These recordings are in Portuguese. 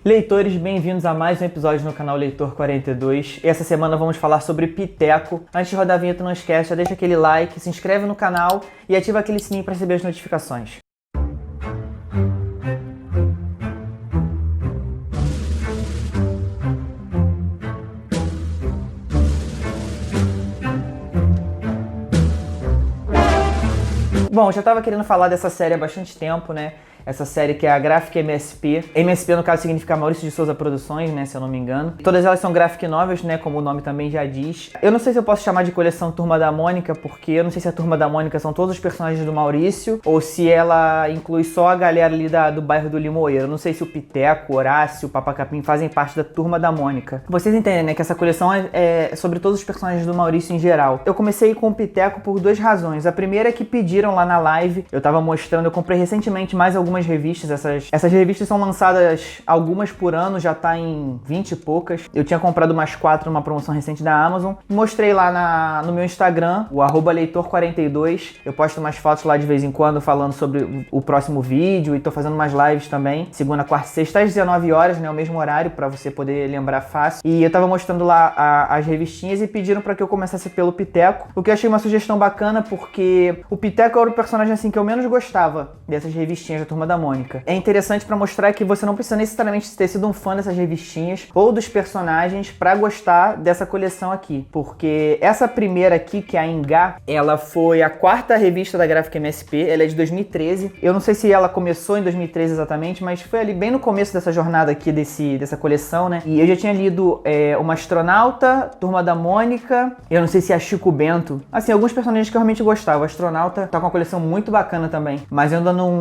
Leitores, bem-vindos a mais um episódio no canal Leitor 42. Essa semana vamos falar sobre Piteco. Antes de rodar a vinheta, não esquece, já deixa aquele like, se inscreve no canal e ativa aquele sininho para receber as notificações. Bom, já estava querendo falar dessa série há bastante tempo, né? Essa série que é a Graphic MSP. MSP, no caso, significa Maurício de Souza Produções, né? Se eu não me engano. Todas elas são graphic novels, né? Como o nome também já diz. Eu não sei se eu posso chamar de coleção Turma da Mônica, porque eu não sei se a Turma da Mônica são todos os personagens do Maurício, ou se ela inclui só a galera ali do bairro do Limoeiro. Eu não sei se o Piteco, Horácio, o Papacapim fazem parte da Turma da Mônica. Vocês entendem, né? Que essa coleção é sobre todos os personagens do Maurício em geral. Eu comecei com o Piteco por duas razões. A primeira é que pediram lá na live. Eu tava mostrando, eu comprei recentemente mais algumas revistas. Essas revistas são lançadas algumas por ano, já tá em 20 e poucas. Eu tinha comprado umas 4 numa promoção recente da Amazon. Mostrei lá no meu Instagram, o @leitor42. Eu posto umas fotos lá de vez em quando falando sobre o próximo vídeo e tô fazendo umas lives também. Segunda, quarta e sexta às 19 horas, né? O mesmo horário pra você poder lembrar fácil. E eu tava mostrando lá as revistinhas e pediram pra que eu começasse pelo Piteco. O que eu achei uma sugestão bacana porque o Piteco era o personagem assim que eu menos gostava dessas revistinhas da Turma da Mônica. É interessante pra mostrar que você não precisa necessariamente ter sido um fã dessas revistinhas ou dos personagens pra gostar dessa coleção aqui, porque essa primeira aqui, que é a Ingá, ela foi a 4ª revista da Graphic MSP, ela é de 2013. Eu não sei se ela começou em 2013 exatamente, mas foi ali bem no começo dessa jornada aqui dessa coleção, né? E eu já tinha lido Uma Astronauta, Turma da Mônica, eu não sei se é a Chico Bento, assim, alguns personagens que eu realmente gostava. O Astronauta tá com uma coleção muito bacana também, mas eu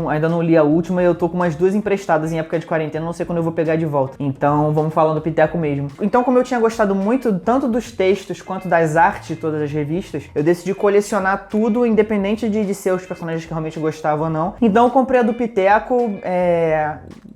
ainda não li a última e eu tô com umas 2 emprestadas em época de quarentena, não sei quando eu vou pegar de volta. Então vamos falando do Piteco mesmo. Então, como eu tinha gostado muito tanto dos textos quanto das artes de todas as revistas, eu decidi colecionar tudo, independente de ser os personagens que eu realmente gostava ou não. Então eu comprei a do Piteco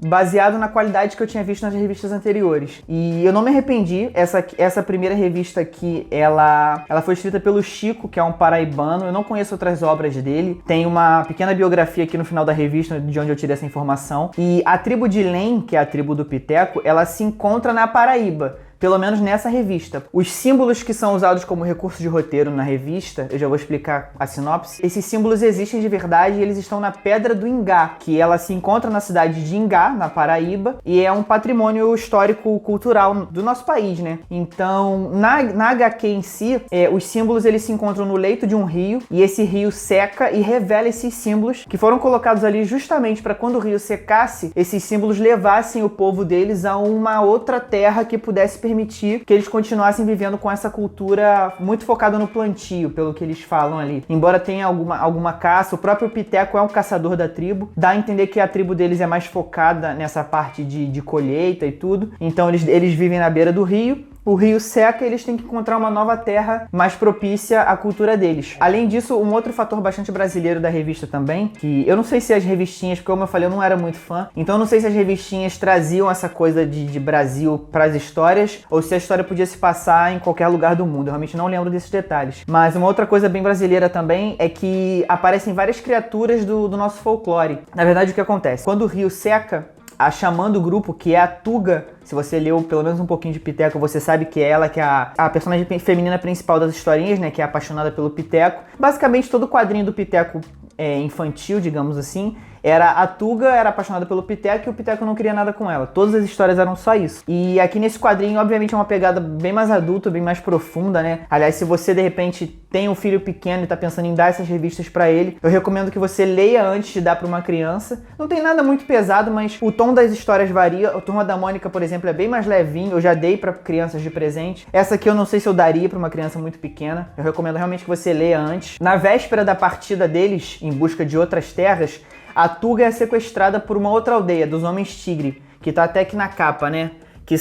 baseado na qualidade que eu tinha visto nas revistas anteriores. E eu não me arrependi. Essa primeira revista aqui, ela foi escrita pelo Chico, que é um paraibano. Eu não conheço outras obras dele. Tem uma pequena biografia aqui no final da revista, de onde eu tirei essa informação. E a tribo de Lém, que é a tribo do Piteco, ela se encontra na Paraíba. Pelo menos nessa revista. Os símbolos que são usados como recurso de roteiro na revista, eu já vou explicar a sinopse, esses símbolos existem de verdade e eles estão na Pedra do Ingá, que ela se encontra na cidade de Ingá, na Paraíba, e é um patrimônio histórico-cultural do nosso país, né? Então, na HQ em si, os símbolos eles se encontram no leito de um rio, e esse rio seca e revela esses símbolos que foram colocados ali justamente para quando o rio secasse, esses símbolos levassem o povo deles a uma outra terra que pudesse permitir que eles continuassem vivendo com essa cultura muito focada no plantio, pelo que eles falam ali. Embora tenha alguma caça, o próprio Piteco é um caçador da tribo, dá a entender que a tribo deles é mais focada nessa parte de colheita e tudo. Então eles vivem na beira do rio. O rio seca e eles têm que encontrar uma nova terra mais propícia à cultura deles. Além disso, um outro fator bastante brasileiro da revista também, que eu não sei se as revistinhas, porque como eu falei, eu não era muito fã, então eu não sei se as revistinhas traziam essa coisa de Brasil para as histórias, ou se a história podia se passar em qualquer lugar do mundo. Eu realmente não lembro desses detalhes. Mas uma outra coisa bem brasileira também é que aparecem várias criaturas do nosso folclore. Na verdade, o que acontece? Quando o rio seca, a xamã do grupo, que é a Tuga, se você leu pelo menos um pouquinho de Piteco, você sabe que é ela que é a personagem feminina principal das historinhas, né? Que é apaixonada pelo Piteco. Basicamente, todo o quadrinho do Piteco infantil, digamos assim, a Tuga era apaixonada pelo Piteco e o Piteco não queria nada com ela. Todas as histórias eram só isso. E aqui nesse quadrinho, obviamente, é uma pegada bem mais adulta, bem mais profunda, né? Aliás, se você, de repente, tem um filho pequeno e tá pensando em dar essas revistas pra ele, eu recomendo que você leia antes de dar pra uma criança. Não tem nada muito pesado, mas o tom das histórias varia. A Turma da Mônica, por exemplo, é bem mais levinho. Eu já dei pra crianças de presente. Essa aqui eu não sei se eu daria pra uma criança muito pequena. Eu recomendo realmente que você leia antes. Na véspera da partida deles, em busca de outras terras, a Tuga é sequestrada por uma outra aldeia, dos Homens Tigre, que tá até aqui na capa, né? Que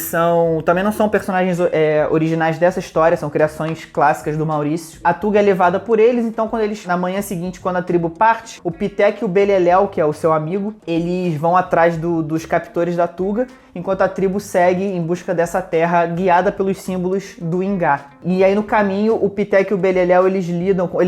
também não são personagens originais dessa história, são criações clássicas do Maurício. A Tuga é levada por eles, então na manhã seguinte, quando a tribo parte, o Piteco e o Beleléu, que é o seu amigo, eles vão atrás dos captores da Tuga enquanto a tribo segue em busca dessa terra, guiada pelos símbolos do Ingá. E aí no caminho, o Piteco e o Beleléu, eles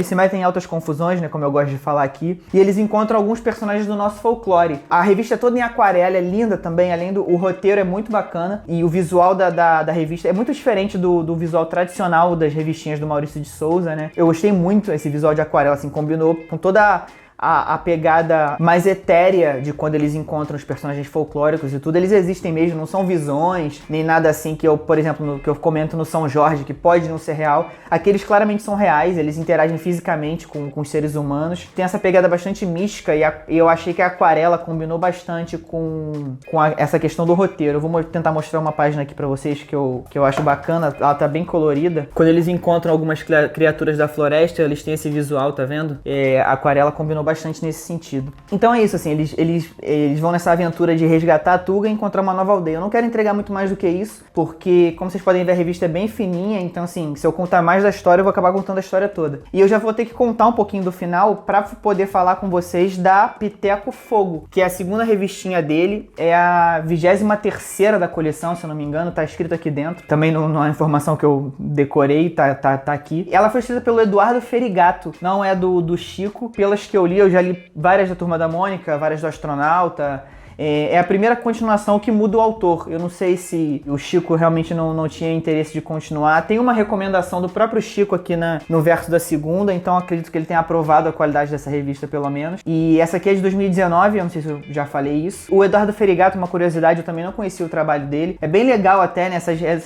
se metem em altas confusões, né, como eu gosto de falar aqui, e eles encontram alguns personagens do nosso folclore. A revista é toda em aquarela, é linda também, além do o roteiro é muito bacana, e o visual da revista é muito diferente do visual tradicional das revistinhas do Maurício de Souza, né? Eu gostei muito desse visual de aquarela, assim, combinou com toda a pegada mais etérea de quando eles encontram os personagens folclóricos e tudo. Eles existem mesmo, não são visões, nem nada assim que eu, por exemplo, que eu comento no São Jorge, que pode não ser real. Aqueles claramente são reais, eles interagem fisicamente com os seres humanos. Tem essa pegada bastante mística e eu achei que a aquarela combinou bastante com essa questão do roteiro. Eu vou tentar mostrar uma página aqui pra vocês que eu acho bacana, ela tá bem colorida. Quando eles encontram algumas criaturas da floresta, eles têm esse visual, tá vendo? A aquarela combinou bastante nesse sentido. Então é isso, assim, eles vão nessa aventura de resgatar a Tuga e encontrar uma nova aldeia. Eu não quero entregar muito mais do que isso, porque, como vocês podem ver, a revista é bem fininha, então, assim, se eu contar mais da história, eu vou acabar contando a história toda. E eu já vou ter que contar um pouquinho do final pra poder falar com vocês da Piteco Fogo, que é a segunda revistinha dele, é a 23ª da coleção, se eu não me engano, tá escrito aqui dentro. Também não é uma informação que eu decorei, tá aqui. Ela foi escrita pelo Eduardo Ferigato, não é do Chico. Pelas que eu li, eu já li várias da Turma da Mônica, várias do Astronauta. É a primeira continuação que muda o autor. Eu não sei se o Chico realmente não tinha interesse de continuar. Tem uma recomendação do próprio Chico aqui no verso da segunda, então acredito que ele tenha aprovado a qualidade dessa revista, pelo menos. E essa aqui é de 2019, eu não sei se eu já falei isso. O Eduardo Ferigato, uma curiosidade, eu também não conhecia o trabalho dele. É bem legal até, né?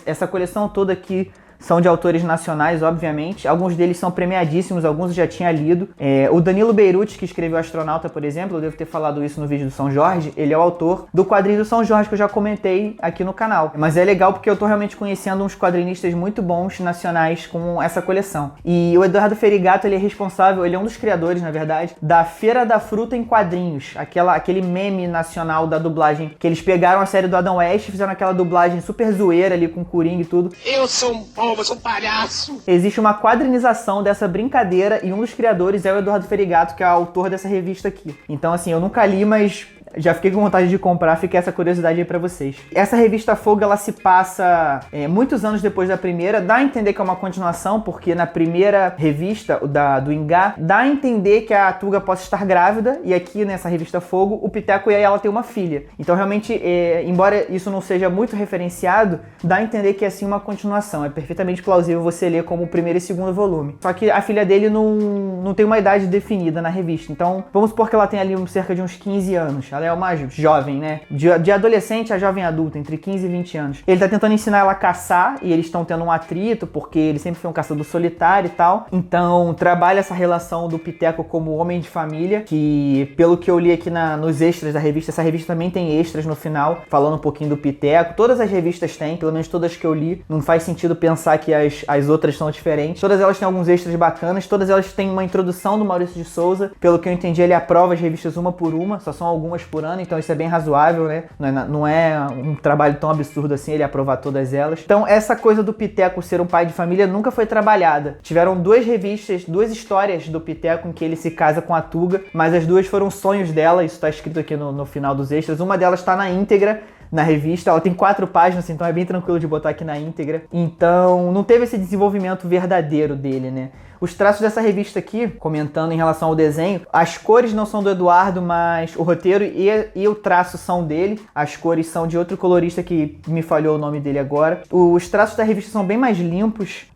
Essa coleção toda aqui são de autores nacionais, obviamente. Alguns deles são premiadíssimos, alguns eu já tinha lido. O Danilo Beirute, que escreveu Astronauta, por exemplo, eu devo ter falado isso no vídeo do São Jorge, ele é o autor do quadrinho do São Jorge, que eu já comentei aqui no canal. Mas é legal porque eu tô realmente conhecendo uns quadrinistas muito bons nacionais com essa coleção. E o Eduardo Ferigato, ele é responsável, ele é um dos criadores, na verdade, da Feira da Fruta em Quadrinhos, aquele meme nacional da dublagem, que eles pegaram a série do Adam West e fizeram aquela dublagem super zoeira ali com Coringa e tudo. Eu sou um palhaço! Existe uma quadrinização dessa brincadeira e um dos criadores é o Eduardo Ferigato, que é o autor dessa revista aqui. Então, assim, eu nunca li, mas já fiquei com vontade de comprar, fica essa curiosidade aí pra vocês. Essa revista Fogo, ela se passa muitos anos depois da primeira, dá a entender que é uma continuação, porque na primeira revista, do Ingá, dá a entender que a Tuga possa estar grávida, e aqui nessa revista Fogo, o Piteco e ela têm uma filha. Então realmente, embora isso não seja muito referenciado, dá a entender que é sim uma continuação, é perfeitamente plausível você ler como o primeiro e segundo volume. Só que a filha dele não tem uma idade definida na revista, então vamos supor que ela tem ali cerca de uns 15 anos, ela é uma jovem, né? De adolescente a jovem adulta, entre 15 e 20 anos. Ele tá tentando ensinar ela a caçar e eles estão tendo um atrito, porque ele sempre foi um caçador solitário e tal. Então, trabalha essa relação do Piteco como homem de família, que pelo que eu li aqui nos extras da revista, essa revista também tem extras no final, falando um pouquinho do Piteco. Todas as revistas têm, pelo menos todas que eu li. Não faz sentido pensar que as outras são diferentes. Todas elas têm alguns extras bacanas, todas elas têm uma introdução do Maurício de Souza. Pelo que eu entendi, ele aprova as revistas uma por uma, só são algumas por ano, então isso é bem razoável, né? Não é um trabalho tão absurdo assim ele aprovar todas elas. Então essa coisa do Piteco ser um pai de família nunca foi trabalhada. Tiveram duas revistas, duas histórias do Piteco em que ele se casa com a Tuga, mas as duas foram sonhos dela, isso tá escrito aqui no final dos extras. Uma delas tá na íntegra na revista, ela tem 4 páginas, então é bem tranquilo de botar aqui na íntegra. Então não teve esse desenvolvimento verdadeiro dele, né? Os traços dessa revista aqui, comentando em relação ao desenho, as cores não são do Eduardo, mas o roteiro e o traço são dele. As cores são de outro colorista que me falhou o nome dele agora. Os traços da revista são bem mais limpos,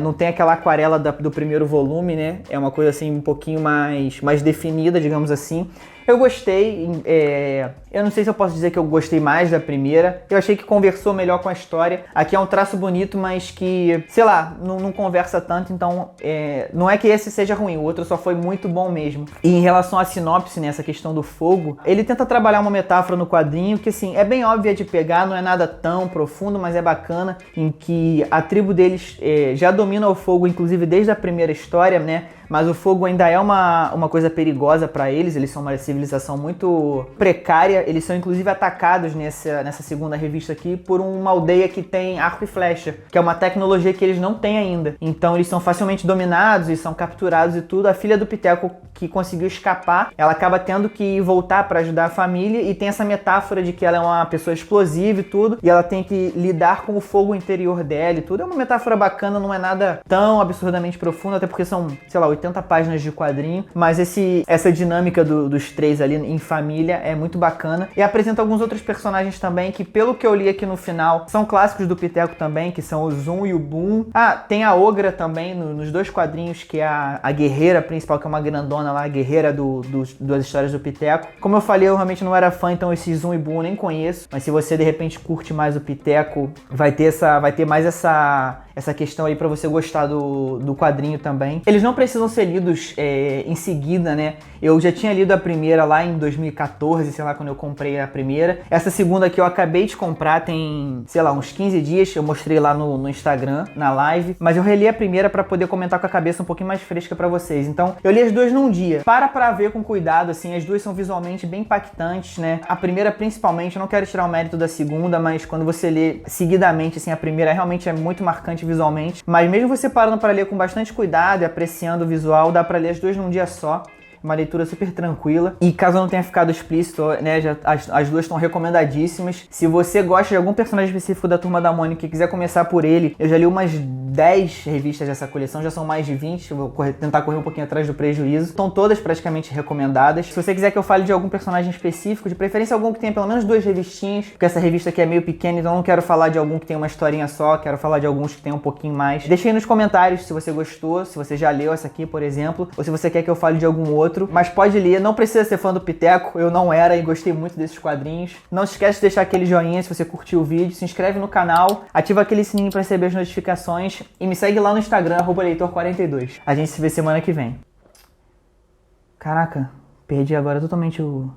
não tem aquela aquarela do primeiro volume, né? É uma coisa assim um pouquinho mais definida, digamos assim. Eu gostei, eu não sei se eu posso dizer que eu gostei mais da primeira. Eu achei que conversou melhor com a história. Aqui é um traço bonito, mas que, sei lá, não conversa tanto, então não é que esse seja ruim, o outro só foi muito bom mesmo. E em relação à sinopse, né, essa questão do fogo, ele tenta trabalhar uma metáfora no quadrinho que, assim, é bem óbvia de pegar, não é nada tão profundo, mas é bacana, em que a tribo deles já domina o fogo, inclusive desde a primeira história, né? mas o fogo ainda é uma coisa perigosa para eles são uma civilização muito precária, eles são inclusive atacados nessa segunda revista aqui por uma aldeia que tem arco e flecha, que é uma tecnologia que eles não têm ainda. Então eles são facilmente dominados e são capturados e tudo. A filha do Piteco, que conseguiu escapar, ela acaba tendo que voltar para ajudar a família, e tem essa metáfora de que ela é uma pessoa explosiva e tudo, e ela tem que lidar com o fogo interior dela e tudo. É uma metáfora bacana, não é nada tão absurdamente profundo, até porque são, sei lá, 80 páginas de quadrinho, mas essa dinâmica dos três ali em família é muito bacana, e apresenta alguns outros personagens também que, pelo que eu li aqui no final, são clássicos do Piteco também, que são o Zoom e o Boom. Tem a Ogra também nos dois quadrinhos, que é a guerreira principal, que é uma grandona lá, a guerreira das histórias do Piteco. Como eu falei, eu realmente não era fã, então esse Zoom e Boom eu nem conheço, mas se você de repente curte mais o Piteco, vai ter mais essa questão aí pra você gostar do quadrinho também. Eles não precisam ser lidos em seguida, né? Eu já tinha lido a primeira lá em 2014, sei lá, quando eu comprei a primeira. Essa segunda aqui eu acabei de comprar tem, sei lá, uns 15 dias. Eu mostrei lá no Instagram, na live. Mas eu reli a primeira pra poder comentar com a cabeça um pouquinho mais fresca pra vocês. Então, eu li as duas num dia. Pra ver com cuidado, assim. As duas são visualmente bem impactantes, né? A primeira, principalmente, eu não quero tirar o mérito da segunda, mas quando você lê seguidamente, assim, a primeira realmente é muito marcante visualmente. Mas mesmo você parando pra ler com bastante cuidado e apreciando o visual, dá pra ler as duas num dia só. Uma leitura super tranquila. E caso não tenha ficado explícito, né, as duas estão recomendadíssimas. Se você gosta de algum personagem específico da Turma da Mônica e quiser começar por ele, eu já li umas 10 revistas dessa coleção, já são mais de 20, eu vou tentar correr um pouquinho atrás do prejuízo. Estão todas praticamente recomendadas. Se você quiser que eu fale de algum personagem específico, de preferência algum que tenha pelo menos 2 revistinhas, porque essa revista aqui é meio pequena, então eu não quero falar de algum que tenha uma historinha só, quero falar de alguns que tenham um pouquinho mais. Deixa aí nos comentários se você gostou, se você já leu essa aqui, por exemplo, ou se você quer que eu fale de algum outro. Mas pode ler, não precisa ser fã do Piteco, eu não era e gostei muito desses quadrinhos. Não se esquece de deixar aquele joinha se você curtiu o vídeo, se inscreve no canal, ativa aquele sininho para receber as notificações e me segue lá no Instagram, @leitor42. A gente se vê semana que vem. Caraca, perdi agora totalmente o...